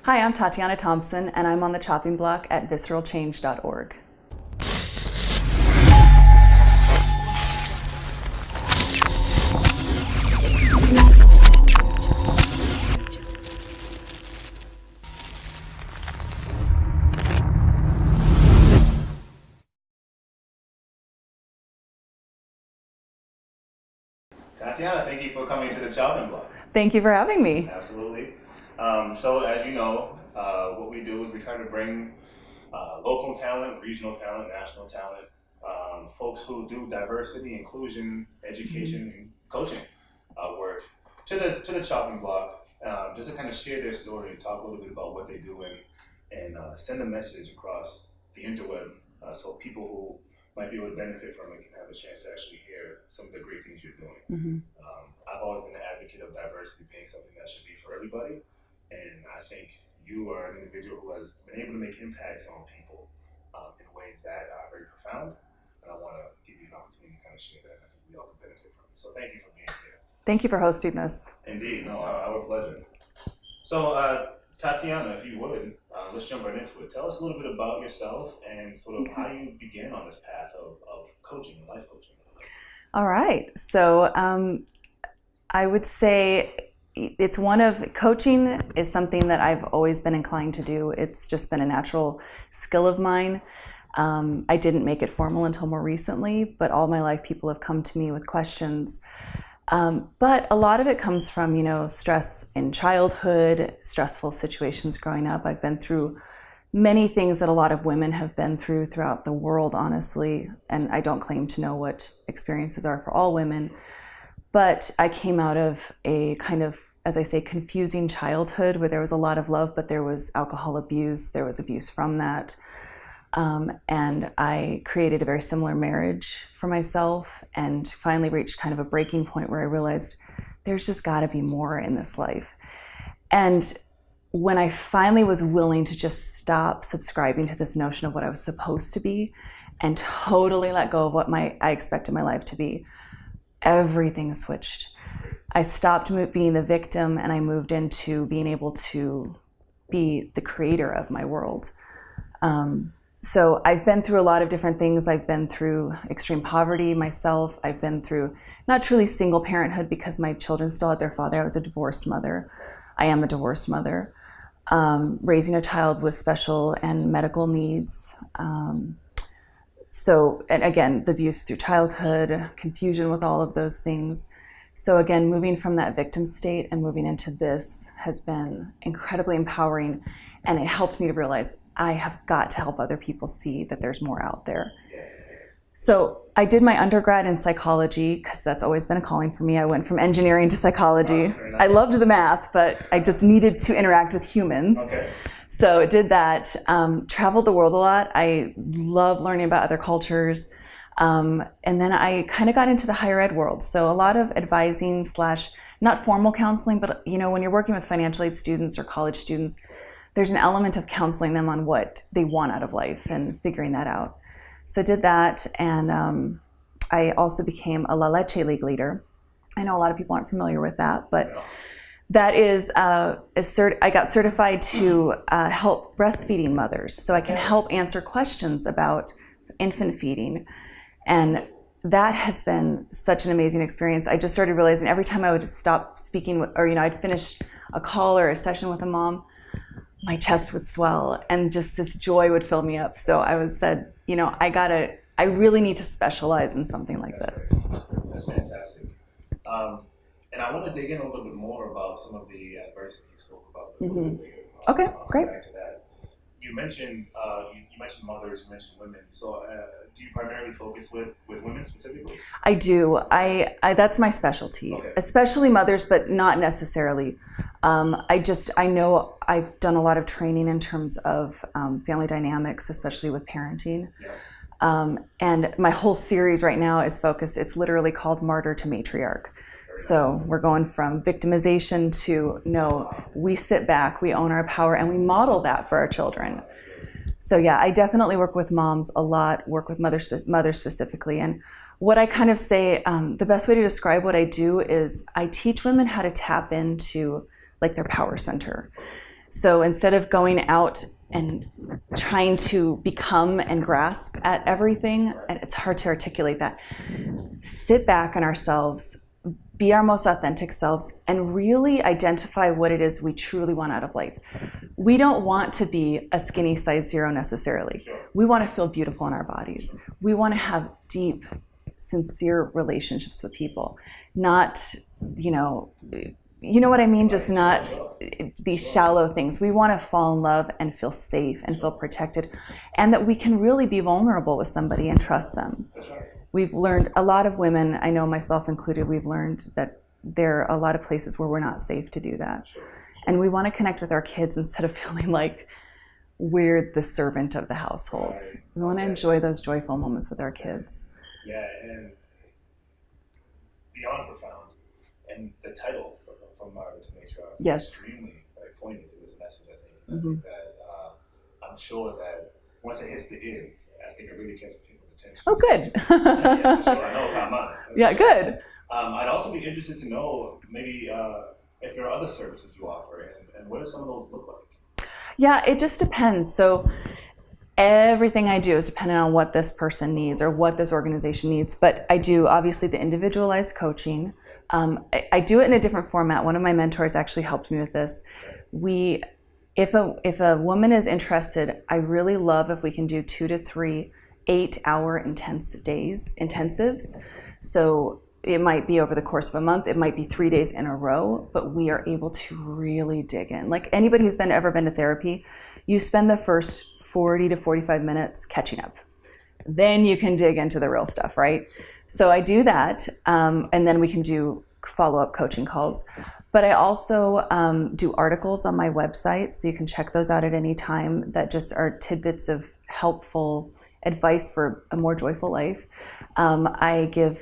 Hi, I'm Tatiana Thompson, and I'm on the chopping block at visceralchange.org. Tatiana, thank you for coming to the chopping block. Thank you for having me. Absolutely. So as you know, what we do is we try to bring local talent, regional talent, national talent, folks who do diversity, inclusion, education, and coaching work to the chopping block, just to kind of share their story and talk a little bit about what they do and send a message across the interweb, so people who might be able to benefit from it can have a chance to actually hear some of the great things you're doing. I've always been an advocate of diversity being something that should be for everybody, and I think you are an individual who has been able to make impacts on people in ways that are very profound, and I want to give you an opportunity to kind of share that. I think we all can benefit from it. So thank you for being here. Thank you for hosting this. Indeed, no, our pleasure. So Tatiana, if you would, let's jump right into it. Tell us a little bit about yourself and sort of how you began on this path of coaching and life coaching. All right. So I would say it's coaching is something that I've always been inclined to do. It's just been a natural skill of mine. I didn't make it formal until more recently, but all my life people have come to me with questions. But a lot of it comes from, stress in childhood, stressful situations growing up. I've been through many things that a lot of women have been through throughout the world, honestly, and I don't claim to know what experiences are for all women. But I came out of a kind of, as I say, confusing childhood where there was a lot of love, but there was alcohol abuse, there was abuse from that. And I created a very similar marriage for myself and finally reached kind of a breaking point where I realized there's just got to be more in this life. And when I finally was willing to just stop subscribing to this notion of what I was supposed to be and totally let go of what I expected my life to be, everything switched. I stopped being the victim and I moved into being able to be the creator of my world. So I've been through a lot of different things. I've been through extreme poverty myself. I've been through not truly single parenthood because my children still had their father. I was a divorced mother. I am a divorced mother. Raising a child with special and medical needs. So, and again, the abuse through childhood, confusion with all of those things. So again, moving from that victim state and moving into this has been incredibly empowering. And it helped me to realize I have got to help other people see that there's more out there. So I did my undergrad in psychology because that's always been a calling for me. I went from engineering to psychology. Wow, nice. I loved the math, but I just needed to interact with humans. Okay. So I did that, traveled the world a lot. I love learning about other cultures. And then I kind of got into the higher ed world. So a lot of advising / not formal counseling, but when you're working with financial aid students or college students, there's an element of counseling them on what they want out of life and figuring that out. So I did that, and I also became a La Leche League leader. I know a lot of people aren't familiar with that, but that is, I got certified to help breastfeeding mothers. So I can help answer questions about infant feeding. And that has been such an amazing experience. I just started realizing every time I would stop speaking, or I'd finish a call or a session with a mom, my chest would swell and just this joy would fill me up. So I said, I really need to specialize in something like this. That's fantastic. And I want to dig in a little bit more about some of the adversity you spoke about. Okay, great. Back to that. You mentioned you mentioned mothers, you mentioned women. So do you primarily focus with women specifically? I do. I that's my specialty, especially mothers, but not necessarily. I know I've done a lot of training in terms of family dynamics, especially with parenting. Yeah. And my whole series right now is focused, it's literally called Martyr to Matriarch. So we're going from victimization to, no, we sit back, we own our power, and we model that for our children. So yeah, I definitely work with moms a lot, work with mothers specifically. And what I kind of say, the best way to describe what I do is I teach women how to tap into like their power center. So instead of going out and trying to become and grasp at everything, and it's hard to articulate that, sit back in ourselves, be our most authentic selves, and really identify what it is we truly want out of life. We don't want to be a skinny size 0 necessarily. We want to feel beautiful in our bodies. We want to have deep, sincere relationships with people, not, you know what I mean? Just not these shallow things. We want to fall in love and feel safe and feel protected, and that we can really be vulnerable with somebody and trust them. We've learned, a lot of women, I know myself included, we've learned that there are a lot of places where we're not safe to do that. And we want to connect with our kids instead of feeling like we're the servant of the household. We want to enjoy those joyful moments with our kids. Yeah, and beyond profound, and the title from Margaret to Matriarch is extremely poignant to this message, I think. I think that I'm sure that once it hits the ears, I think it really catches people's attention. Oh, good. Yeah, for sure. I know about mine. Yeah, good. I'd also be interested to know maybe if there are other services you offer, and what do some of those look like? Yeah, it just depends. So everything I do is dependent on what this person needs or what this organization needs. But I do, obviously, the individualized coaching. I do it in a different format. One of my mentors actually helped me with this. If a woman is interested, I really love if we can do 2 to 3 8-hour intensives. So it might be over the course of a month, it might be 3 days in a row, but we are able to really dig in. Like anybody who's ever been to therapy, you spend the first 40 to 45 minutes catching up. Then you can dig into the real stuff, right? So I do that, and then we can do follow-up coaching calls. But I also do articles on my website, so you can check those out at any time, that just are tidbits of helpful advice for a more joyful life. I give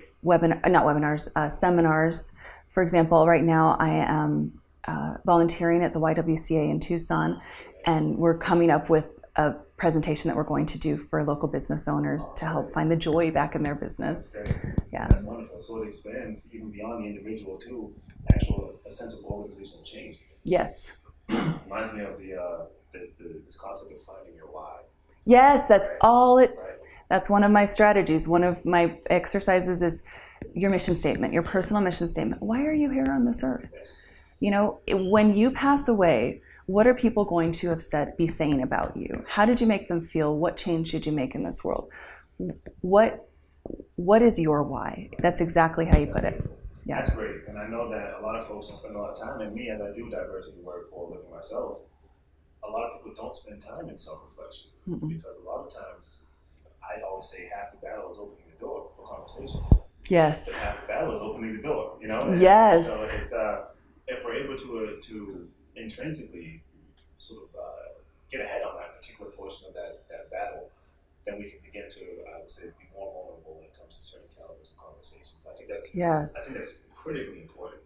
seminars. For example, right now I am volunteering at the YWCA in Tucson, and we're coming up with a presentation that we're going to do for local business owners to help find the joy back in their business. Yeah, that's wonderful. So it expands even beyond the individual to a sense of organizational change. Yes. Reminds me of this concept of finding your why. Yes, that's all it. That's one of my strategies. One of my exercises is your mission statement, your personal mission statement. Why are you here on this earth? Yes. You know, when you pass away, what are people going to be saying about you? How did you make them feel? What change did you make in this world? What is your why? That's exactly how you put it. Yeah. That's great. And I know that a lot of folks don't spend a lot of time, and me, as I do diversity work for a living myself, a lot of people don't spend time in self-reflection because a lot of times, I always say half the battle is opening the door for conversation. Yes. But half the battle is opening the door, you know? Yes. So it's, if we're able to intrinsically sort of get ahead on that particular portion of that battle, then we can begin to, I would say, be more vulnerable when it comes to certain calibers of conversations. I think that's critically important.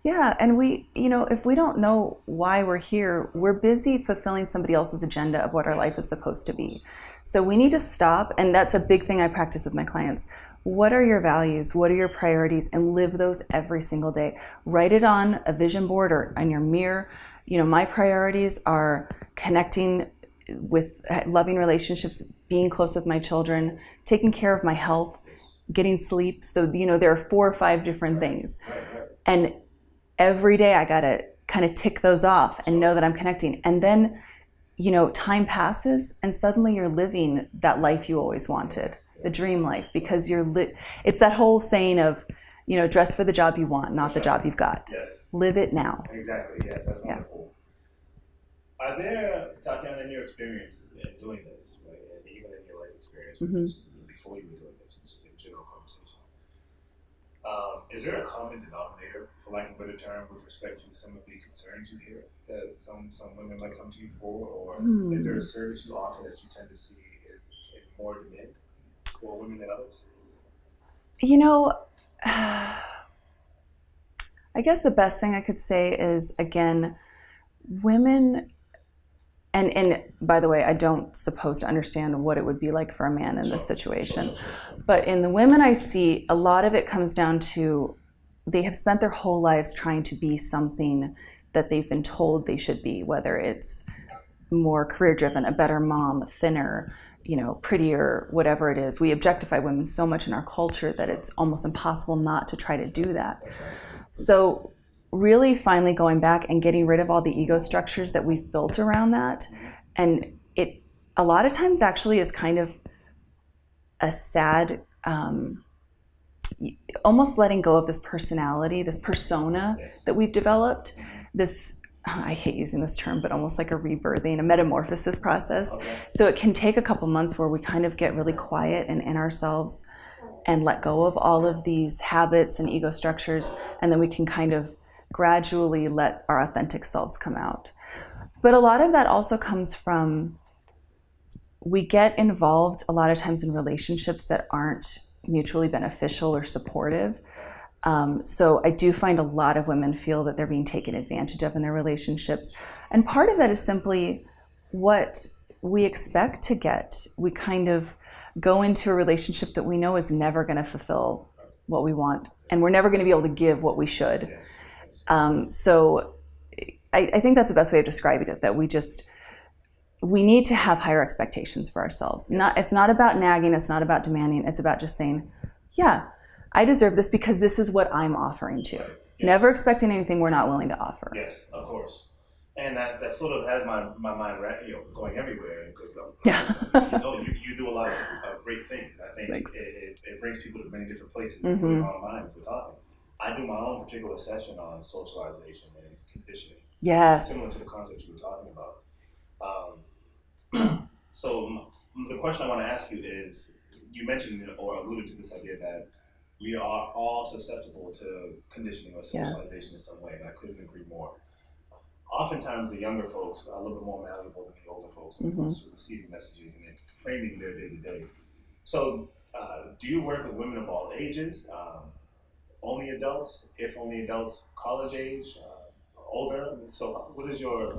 Yeah, and if we don't know why we're here, we're busy fulfilling somebody else's agenda of what our life is supposed to be. So we need to stop, and that's a big thing I practice with my clients. What are your values? What are your priorities? And live those every single day. Write it on a vision board or on your mirror. You know, my priorities are connecting with loving relationships, being close with my children, taking care of my health, getting sleep. So, there are 4 or 5 different things. And every day I gotta kind of tick those off and know that I'm connecting. And then, time passes and suddenly you're living that life you always wanted, the dream life, because it's that whole saying of, dress for the job you want, not the job you've got. Yes. Live it now. Exactly, yes, that's wonderful. Are there, Tatiana, in your experience in doing this, right, and even in your life experience, before you were doing this, in general conversations, is there a common denominator, for lack of a better term, with respect to some of the concerns you hear that some women might come to you for, or is there a service you offer that you tend to see is in more demand for women than others? I guess the best thing I could say is, again, women, and by the way, I don't suppose to understand what it would be like for a man in this situation, but in the women I see, a lot of it comes down to they have spent their whole lives trying to be something that they've been told they should be, whether it's more career driven, a better mom, thinner, prettier, whatever it is. We objectify women so much in our culture that it's almost impossible not to try to do that. So really finally going back and getting rid of all the ego structures that we've built around that. And it a lot of times actually is kind of a sad, almost letting go of this personality, this persona that we've developed, this, I hate using this term, but almost like a rebirthing, a metamorphosis process. So it can take a couple months where we kind of get really quiet and in ourselves and let go of all of these habits and ego structures, and then we can kind of gradually let our authentic selves come out. But a lot of that also comes from, we get involved a lot of times in relationships that aren't mutually beneficial or supportive. So I do find a lot of women feel that they're being taken advantage of in their relationships. And part of that is simply what we expect to get. We kind of go into a relationship that we know is never going to fulfill what we want, and we're never going to be able to give what we should. So I think that's the best way of describing it, that we need to have higher expectations for ourselves. It's not about nagging, it's not about demanding, it's about just saying, yeah, I deserve this because this is what I'm offering to. Right. Yes. Never expecting anything we're not willing to offer. Yes, of course. And that sort of has my mind going everywhere, because you do a lot of great things. I think it brings people to many different places in our minds. We're talking. I do my own particular session on socialization and conditioning. Yes. Similar to the concepts you were talking about. So the question I want to ask you is, you mentioned or alluded to this idea that we are all susceptible to conditioning or socialization in some way, and I couldn't agree more. Oftentimes, the younger folks are a little bit more malleable than the older folks when it comes to receiving messages and framing their day-to-day. So, do you work with women of all ages, only adults, if only adults, college age, older? So, what is your...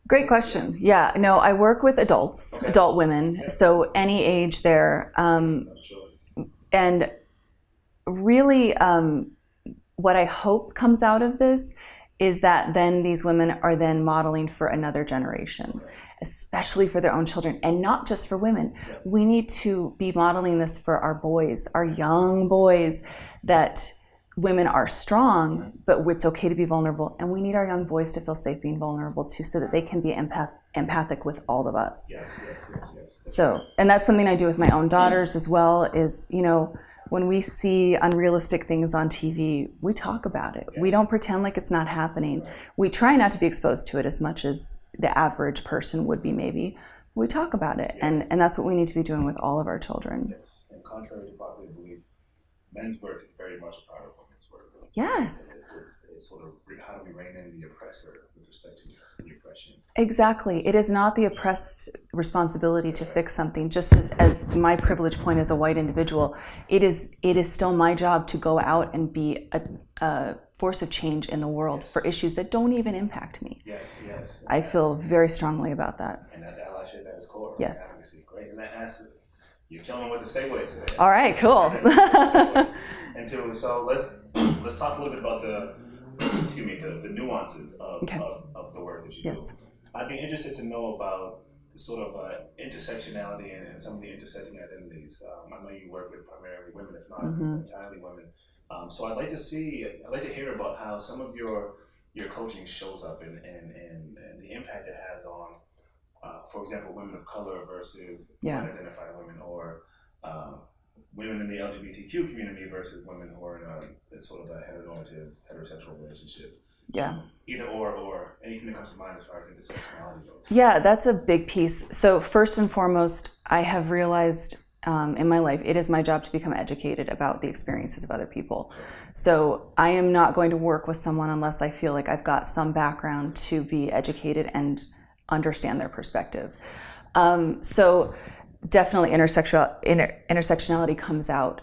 Great question. Yeah, no, I work with adults, adult women, so any age there. And really, what I hope comes out of this is that then these women are then modeling for another generation, especially for their own children, and not just for women. We need to be modeling this for our boys, our young boys, that women are strong, but it's okay to be vulnerable, and we need our young boys to feel safe being vulnerable too, so that they can be empathic with all of us. Yes. So, and that's something I do with my own daughters as well, is, when we see unrealistic things on TV, we talk about it. We don't pretend like it's not happening. We try not to be exposed to it as much as the average person would be, maybe. We talk about it, and that's what we need to be doing with all of our children. Yes, and contrary to popular belief, men's work is very much a part of women's work. Yes. It's sort of, how do we rein in the oppressor with respect to the oppression? Exactly. It is not the oppressed responsibility to fix something. Just as my privilege point as a white individual, it is still my job to go out and be a force of change in the world for issues that don't even impact me. Yes. I feel very strongly about that. And that's allyship at its core. Yes. Advocacy. Great. And you're killing them with the segues today. All right, cool. So let's talk a little bit about the nuances of the work that you do. I'd be interested to know about the sort of intersectionality and some of the intersecting identities. I know you work with primarily women, if not entirely women. So I'd like to hear about how some of your coaching shows up and the impact it has on, for example, women of color versus unidentified women, or women in the LGBTQ community versus women who are in a sort of a heteronormative, heterosexual relationship. Yeah. Either or anything that comes to mind as far as intersectionality goes. Yeah, that's a big piece. So first and foremost, I have realized in my life, it is my job to become educated about the experiences of other people. So I am not going to work with someone unless I feel like I've got some background to be educated and understand their perspective. So definitely intersectionality comes out.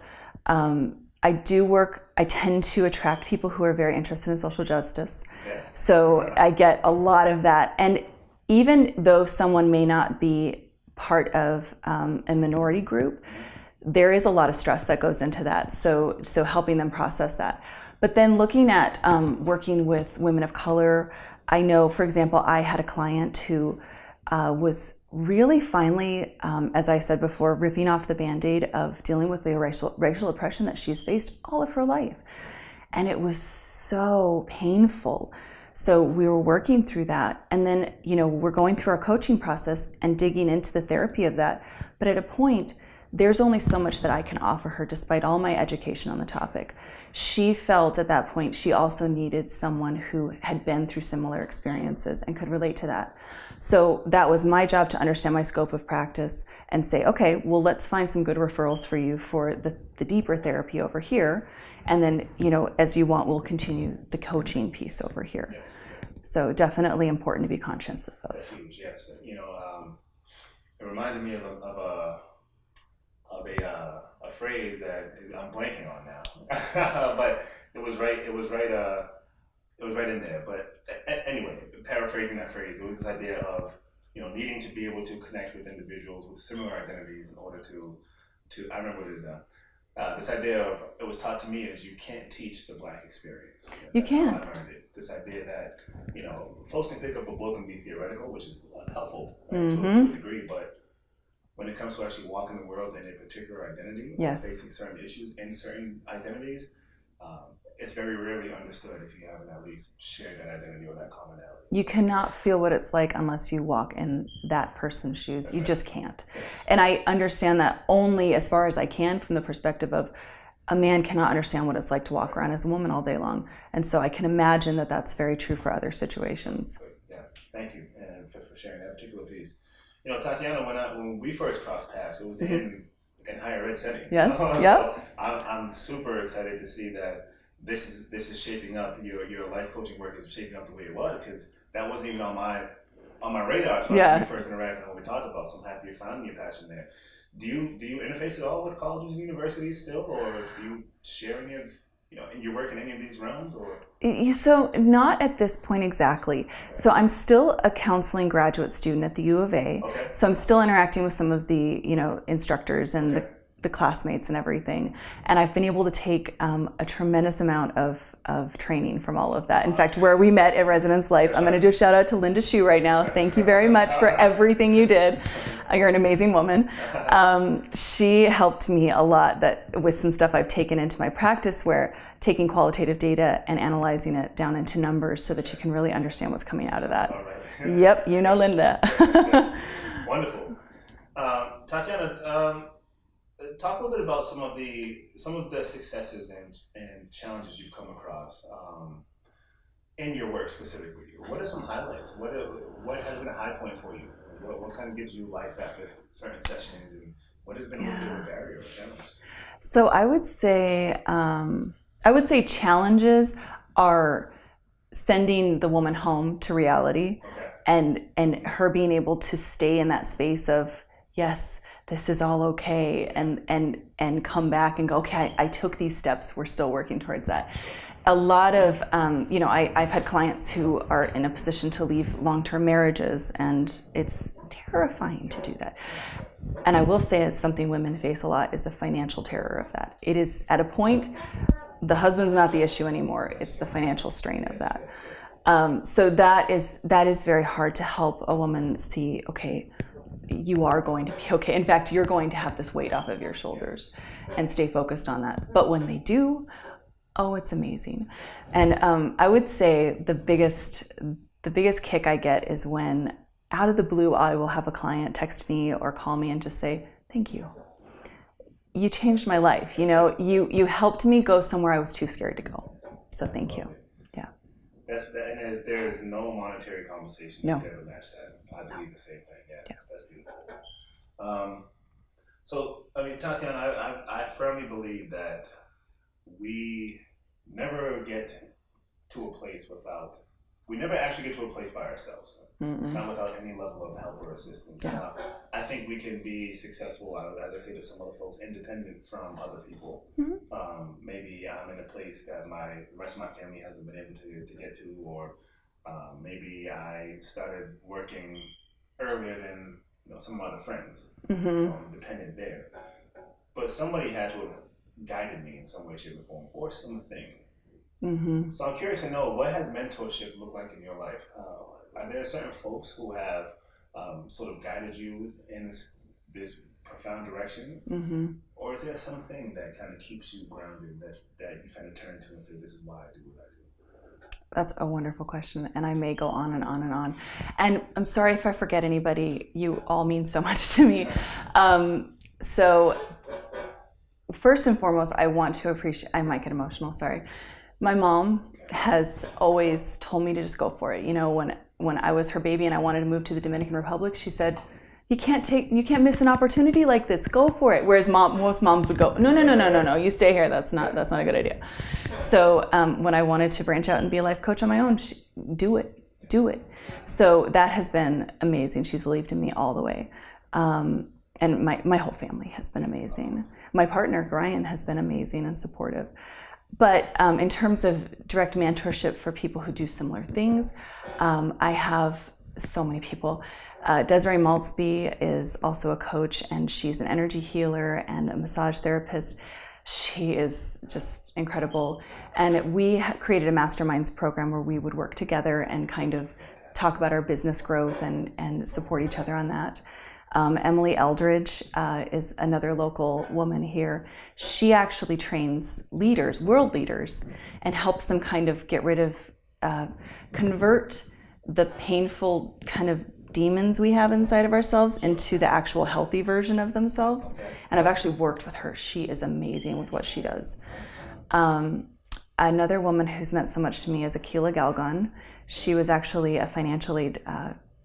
I tend to attract people who are very interested in social justice. So I get a lot of that. And even though someone may not be part of a minority group, there is a lot of stress that goes into that. So helping them process that. But then looking at working with women of color, I know, for example, I had a client who was really finally, as I said before, ripping off the Band-Aid of dealing with the racial oppression that she's faced all of her life. And it was so painful. So we were working through that. And then, we're going through our coaching process and digging into the therapy of that. But at a point, there's only so much that I can offer her despite all my education on the topic. She felt at that point she also needed someone who had been through similar experiences and could relate to that. So that was my job to understand my scope of practice and say, okay, well, let's find some good referrals for you for the deeper therapy over here. And then, as you want, we'll continue the coaching piece over here. Yes, yes. So definitely important to be conscious of those. That's huge, yes. It reminded me of a phrase that I'm blanking on now, but it was right. It was right in there. But anyway, paraphrasing that phrase, it was this idea of needing to be able to connect with individuals with similar identities in order to I remember what it is now. This idea of, it was taught to me, is you can't teach the Black experience. You can't. That's how I learned it. This idea that folks can pick up a book and be theoretical, which is helpful to a degree, but when it comes to actually walking the world in a particular identity, yes, facing certain issues in certain identities, it's very rarely understood if you haven't at least shared that identity or that commonality. You cannot feel what it's like unless you walk in that person's shoes. That's you right. just can't. Yes. And I understand that only as far as I can from the perspective of a man cannot understand what it's like to walk around as a woman all day long. And so I can imagine that that's very true for other situations. Yeah, thank you for sharing that particular piece. Tatiana, when we first crossed paths, it was in higher ed setting. Yes, So yep. I'm super excited to see that this is shaping up. Your life coaching work is shaping up the way it was, because that wasn't even on my radar as far as we first interacted and what we talked about. So I'm happy you found your passion there. Do you interface at all with colleges and universities still, or do you share any of in your work in any of these realms, or? So not at this point exactly. Okay. So I'm still a counseling graduate student at the U of A. Okay. So I'm still interacting with some of the instructors and the classmates and everything. And I've been able to take a tremendous amount of training from all of that. In fact, where we met at Residence Life, I'm going to do a shout out to Linda Shue right now. Thank you very much for everything you did. You're an amazing woman. She helped me a lot with some stuff I've taken into my practice, where taking qualitative data and analyzing it down into numbers so that you can really understand what's coming out of that. All right. Yep, Linda. Wonderful. Tatiana, talk a little bit about some of the successes and challenges you've come across in your work specifically. What are some highlights? What has been a high point for you? What kind of gives you life after certain sessions, and what has been a little bit of a barrier or challenge? So I would say challenges are sending the woman home to reality, and her being able to stay in that space of, yes, this is all okay, and come back and go, okay, I took these steps, we're still working towards that. A lot of, I've had clients who are in a position to leave long-term marriages, and it's terrifying to do that. And I will say it's something women face a lot, is the financial terror of that. It is at a point, the husband's not the issue anymore, it's the financial strain of that. So that is very hard to help a woman see, okay, you are going to be okay. In fact, you're going to have this weight off of your shoulders and stay focused on that. But when they do, oh, it's amazing. And I would say the biggest kick I get is when, out of the blue, I will have a client text me or call me and just say, thank you. You changed my life. You helped me go somewhere I was too scared to go. So thank you. Yeah. And there's no monetary compensation that can ever match that. I believe the same thing. Yeah. That's beautiful. So, Tatiana, I firmly believe that we never get to a place we never actually get to a place by ourselves. Not without any level of help or assistance. Yeah. I think we can be successful, as I say to some other folks, independent from other people. Maybe I'm in a place that the rest of my family hasn't been able to get to, or maybe I started working earlier than some of my other friends, so I'm dependent there. But somebody had to have guided me in some way, shape, or form, or something, So I'm curious to know, what has mentorship looked like in your life? Are there certain folks who have sort of guided you in this profound direction? Or is there something that kind of keeps you grounded, that you kind of turn to and say, this is why I do what I do? That's a wonderful question, and I may go on and on and on. And I'm sorry if I forget anybody. You all mean so much to me. So first and foremost, I want to appreciate, I might get emotional, sorry. My mom has always told me to just go for it. You know, when I was her baby and I wanted to move to the Dominican Republic, she said, you can't miss an opportunity like this. Go for it. Whereas most moms would go, no, you stay here. That's not a good idea. So when I wanted to branch out and be a life coach on my own, do it. So that has been amazing. She's believed in me all the way. And my whole family has been amazing. My partner, Brian, has been amazing and supportive. But in terms of direct mentorship for people who do similar things, I have so many people. Desiree Maltzby is also a coach, and she's an energy healer and a massage therapist. She is just incredible. And we created a masterminds program where we would work together and kind of talk about our business growth and support each other on that. Emily Eldridge is another local woman here. She actually trains leaders, world leaders, and helps them kind of get rid of, convert the painful kind of demons we have inside of ourselves into the actual healthy version of themselves. And I've actually worked with her. She is amazing with what she does. Another woman who's meant so much to me is Akila Galgan. She was actually a financial aid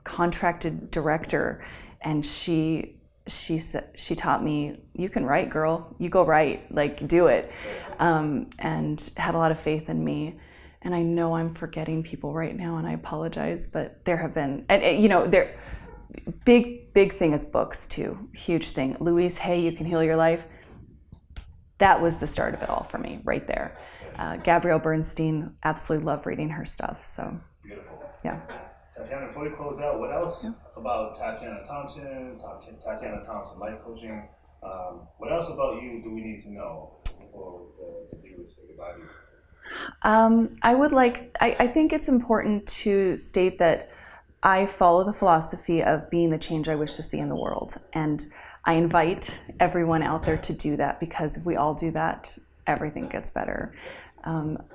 contracted director, and she taught me, you can write, girl. You go write, like, do it. And had a lot of faith in me. And I know I'm forgetting people right now, and I apologize, but there have been, and you know, big thing is books too, huge thing. Louise Hay, You Can Heal Your Life. That was the start of it all for me, right there. Gabrielle Bernstein, absolutely love reading her stuff. So beautiful. Yeah. Tatiana, before we close out, what else about Tatiana Thompson, Tatiana Thompson Life Coaching? What else about you do we need to know for the viewers to say goodbye to you? I think it's important to state that I follow the philosophy of being the change I wish to see in the world. And I invite everyone out there to do that, because if we all do that, everything gets better.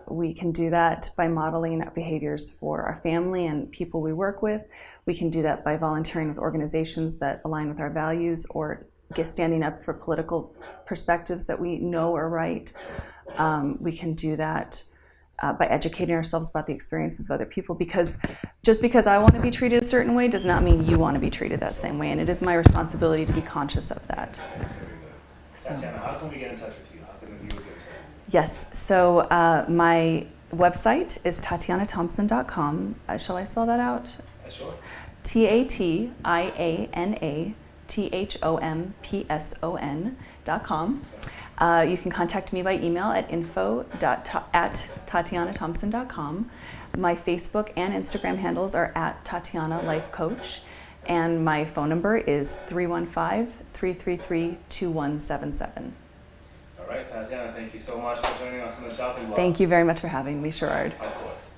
We can do that by modeling behaviors for our family and people we work with. We can do that by volunteering with organizations that align with our values, or standing up for political perspectives that we know are right. We can do that by educating ourselves about the experiences of other people, because just because I want to be treated a certain way does not mean you want to be treated that same way, and it is my responsibility to be conscious of that. That's very good. So, Tatiana, how can we get in touch with you? How can the viewers get in touch with you? Yes, so my website is TatianaThompson.com. Shall I spell that out? Sure. TatianaThompson.com. You can contact me by email at info@TatianaThompson.com. My Facebook and Instagram handles are at Tatiana Life Coach, and my phone number is 315-333-2177. All right, Tatiana, thank you so much for joining us on the Chopping Block. Thank you very much for having me, Sherrod. Of course.